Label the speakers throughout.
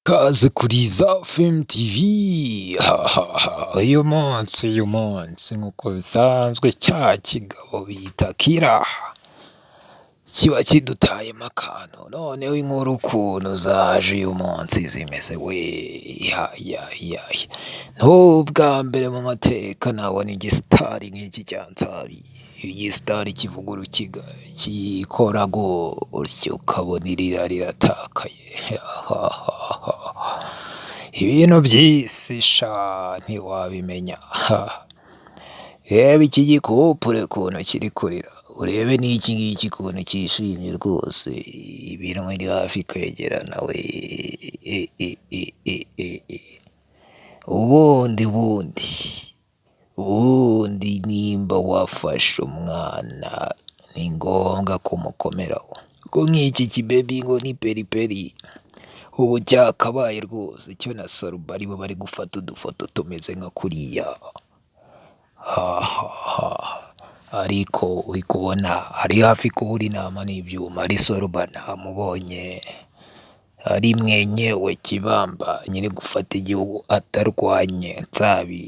Speaker 1: Kaze kuri za Femme TV, uyu munsi nk'uko bisanzwe cya kigabo bita Kira kiba kidutayemo akantu, noneho inkuru ukuntu zaje uyu munsi zimeze we, n'ubwa mbere mu mateka nabona igisitari nk'iki cyansari, igisitari kivuga urukiga gikora gutyo ukabona irira riratakaye, ibintu by'isi sha ntiwabimenya, reba iki gikupure ukuntu kiri kurira, urebe n'iki ngiki ukuntu cyishimye rwose, ibintu biri hafi kwegerana we, ubundi nimba wafashe umwana ni ngombwa kumukomeraho, kuko nk'iki kibebi ngo ni periperi, ubu cyakabaye rwose icyo na Saruba aribo bari gufata udufoto tumeze nka kuriya, ariko uri kubona ari hafi kubura intama n'ibyuma, ari Saruba ntamubonye, ari mwenyewe Kibamba nyiri gufata igihugu atarwanye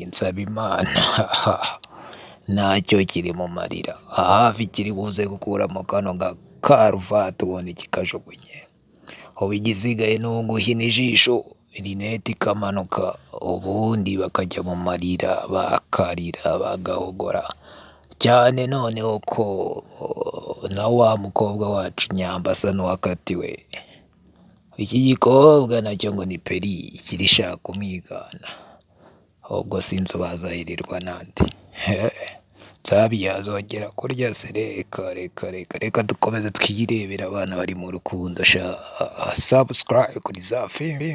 Speaker 1: Nsabimana, ntacyo kiri mu marira, hafi kiri buze gukuramo kano gakaruvati ubundi kikajugunye, ubu igisigaye ni uguhina ijisho rinete ikamanuka, ubundi bakajya mu marira bakarira bagahogora cyane, noneho ko na wa mukobwa wacu Nyamba asa n'uwakatiwe, iki gikobwa nacyo ngo ni peri kirishaka kumwigana, ahubwo sinzi uwazahirirwa nande, Nsabi yazongera kurya se, reka dukomeze twirebere abana bari mu rukundo sha, subscribe kuri za Femme.